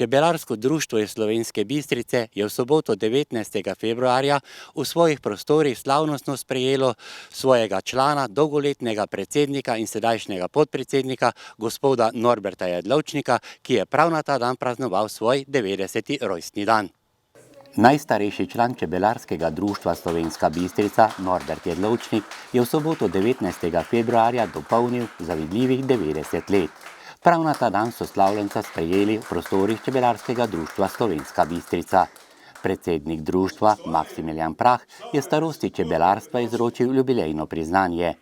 Čebelarsko društvo iz Slovenske Bistrice je v soboto 19. februarja v svojih prostorih slavnostno sprejelo svojega člana, dolgoletnega predsednika in sedajšnjega podpredsednika, gospoda Norberta Jedlovčnika, ki je prav na ta dan praznoval svoj 90. rojstni dan. Najstarejši član Čebelarskega društva Slovenska Bistrica, Norbert Jedlovčnik, je v soboto 19. februarja dopolnil zavidljivih 90 let. Prav na ta dan so slavljenca sprejeli v prostorih Čebelarskega društva Slovenska Bistrica. Predsednik društva Maksimilijan Prah je starosti čebelarstva izročil jubilejno priznanje.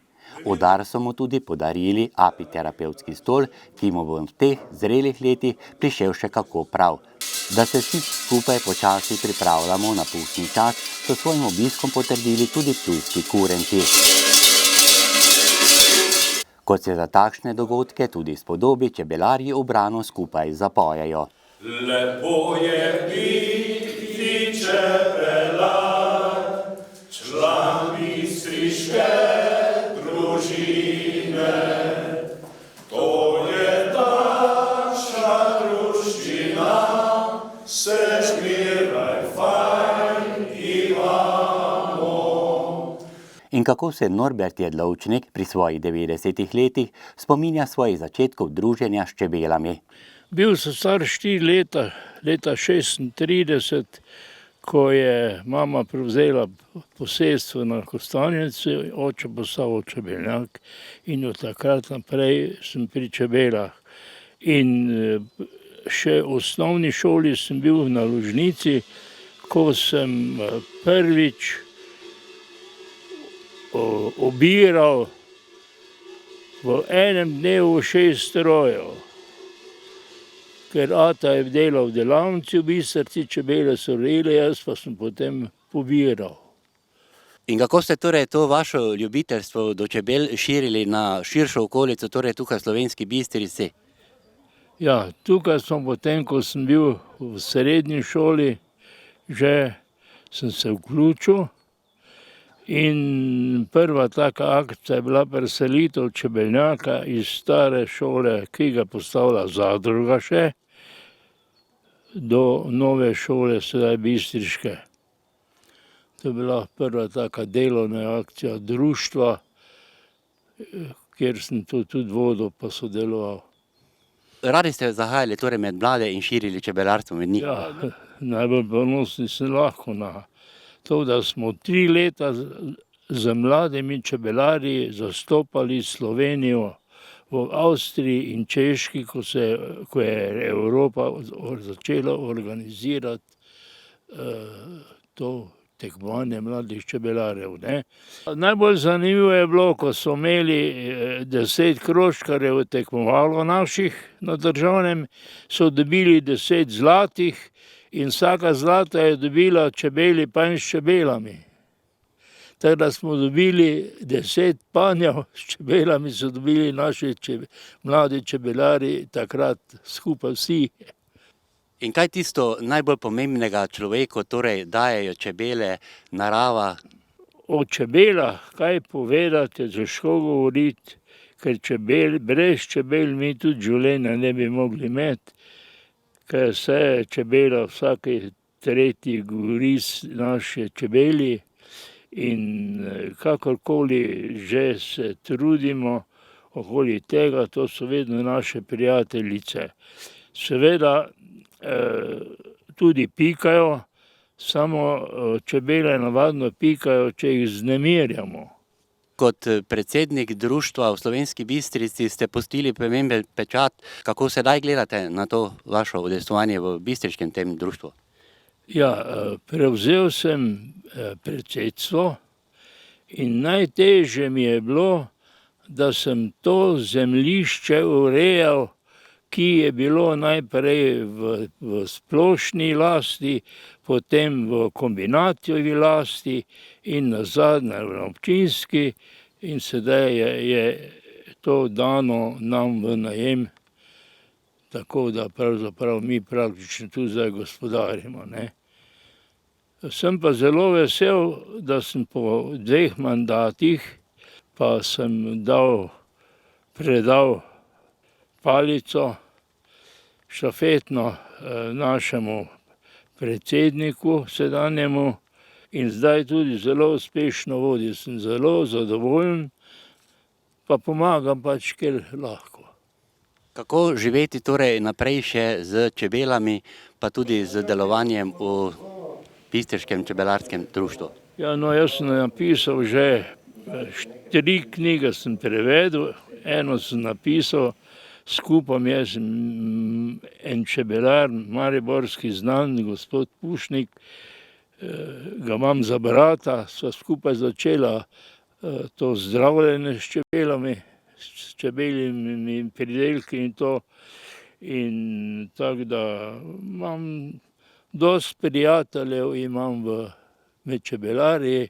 V dar so mu tudi podarili apiterapevtski stol, ki mu bo v teh zrelih letih prišel še kako prav. Da se vsi skupaj počasi pripravljamo na pustni čas, so svojim obiskom potrdili tudi ptujski kurenci. Kot se za takšne dogodke tudi spodobi, čebelarji v brano skupaj zapojejo. Lepo je biti čebelar, član bistriške družine. To je takšna druščina, se zmeraj fajn imamo. In kako se Norbert Jedlovčnik pri svojih 90 letih spominja svojih začetkov druženja s čebelami? Bil sem star 4 leta, leta 36, ko je mama prevzela posestvo na Kostanjevci, oče postal čebeljak in od takrat naprej sem pri čebelah. In še v osnovni šoli sem bil v naložnici, ko sem prvič obiral v enem dnevu 6 strojev. Ker ata je delal v delavnici v Bistrici, čebele so rojile, jaz pa sem potem pobiral. In kako ste torej to vašo ljubiteljstvo do čebel širili na širšo okolico, torej tukaj v Slovenski Bistrici? Ja, tukaj sem potem, ko sem bil v srednji šoli, že sem se vključil. In prva taka akcija je bila preselitev čebeljaka iz stare šole, ki ga postavlja zadruga še, do nove šole, sedaj bistriške. To je bila prva taka delovna akcija društva, kjer sem to tudi vodil pa sodeloval. Radi ste zahajali torej med mlade in širili čebelarstvo med njih? Ja, najbolj ponosni sem lahko na to, da smo 3 leta z mladimi čebelarji zastopali Slovenijo v Avstriji in Češki, ko je Evropa začela organizirati to tekmovanje mladih čebelarjev. Najbolj zanimivo je bilo, ko so imeli 10 krožkarjev tekmovalo naših na državnem, so dobili 10 zlatih, in vsaka zlata je dobila čebeli panj s čebelami. Tako da smo dobili 10 panjev s čebelami, so dobili naši mladi čebelari takrat skupaj vsi. In kaj tisto najbolj pomembnega človeku torej dajejo čebele, narava? O čebelah kaj povedati, je težko govoriti, ker brez čebel mi tudi življenja ne bi mogli imeti. Ker vse čebela, vsaki tretji goriz naše čebeli in kakorkoli že se trudimo okoli tega, to so vedno naše prijateljice. Seveda tudi pikajo, samo čebele navadno pikajo, če jih vznemirjamo. Kot predsednik društva v Slovenski Bistrici ste pustili pomemben pečat. Kako sedaj gledate na to vaše udejstvovanje v bistriškem tem društvu? Ja, prevzel sem predsedstvo in najtežje mi je bilo, da sem to zemljišče urejal, ki je bilo najprej v splošni lasti, potem v kombinatijovi lasti in nazadnje v občinski, in sedaj je to dano nam v najem, tako da pravzaprav mi praktično tu zdaj gospodarimo. Sem pa zelo vesel, da sem po 2 mandatih, pa sem predal palico štafetno našemu predsedniku sedanjemu in zdaj tudi zelo uspešno vodi. Sem zelo zadovoljen, pa pomagam pač, ker lahko. Kako živeti torej naprej še z čebelami, pa tudi z delovanjem v Bistriškem čebelarskem društvu? Ja, no, jaz sem napisal že 3 knjige sem prevedel, eno sem napisal, skupaj jaz en čebelar, mariborski znan, gospod Pušnik, ga imam za brata, sva skupaj začela to zdravljenje s čebelami, s čebeljimi pridelki in to. In tako da imam dosti prijateljev imam med čebelarji,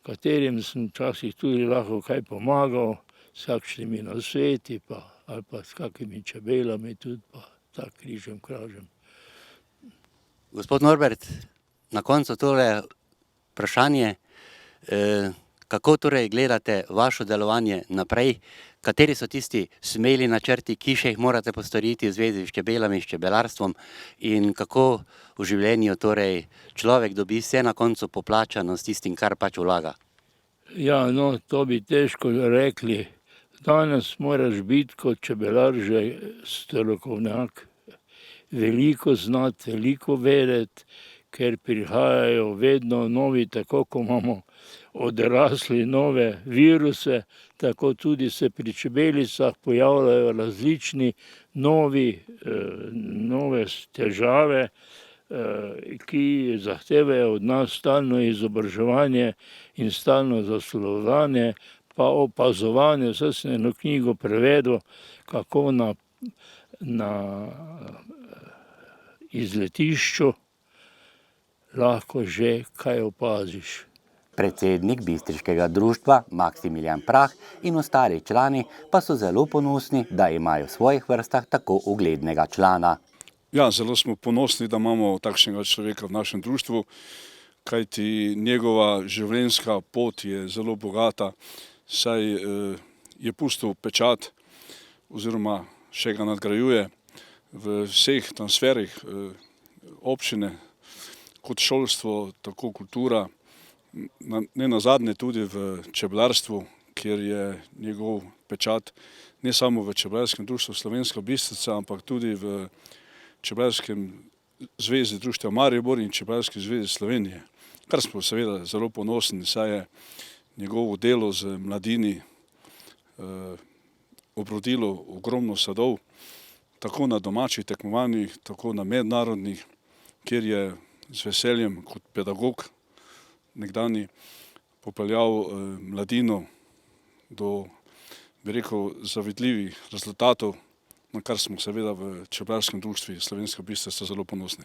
katerim sem včasih tudi lahko kaj pomagal, s kakšnimi nasveti ali pa s kakimi čebelami tudi, pa tako križem kražem. Gospod Norbert, na koncu tole vprašanje, kako torej gledate vaše delovanje naprej? Kateri so tisti smeli načrti, ki še jih morate postoriti v zvezi s čebelami, s čebelarstvom in kako v življenju torej človek dobi vse na koncu poplačano s tistim, kar pač vlaga? Ja, no, to bi težko rekli. Danes moraš biti kot čebelar že strokovnjak, veliko znati, veliko vedeti, ker prihajajo vedno novi, tako ko imamo odrasli nove viruse, tako tudi se pri čebelicah pojavljajo različni nove težave, ki zahtevajo od nas stalno izobraževanje in stalno zasledovanje, pa opazovanje. Saj sem eno knjigo prevedel, kako na izletišču lahko že kaj opaziš. Predsednik Bistriškega društva Maksimilijan Prah in ostali člani pa so zelo ponosni, da imajo v svojih vrstah tako uglednega člana. Ja, zelo smo ponosni, da imamo takšnega človeka v našem društvu, kajti njegova življenjska pot je zelo bogata, saj je pustil pečat oziroma še ga nadgrajuje v vseh transferih občine, kot šolstvo, tako kultura, ne nazadnje tudi v čebelarstvu, kjer je njegov pečat ne samo v Čebelarskem društvu Slovenska Bistrica, ampak tudi v Čebelarskem zvezi društva Maribor in Čebelarski zvezi Slovenije, kar smo seveda zelo ponosni, saj je njegovo delo z mladini obrodilo ogromno sadov, tako na domačih tekmovanjih, tako na mednarodnih, kjer je z veseljem kot pedagog nekdani popeljal mladino do, bi rekel, zavidljivih rezultatov, na kar smo seveda v Čebelarskem društvu Slovenska Bistrica zelo ponosni.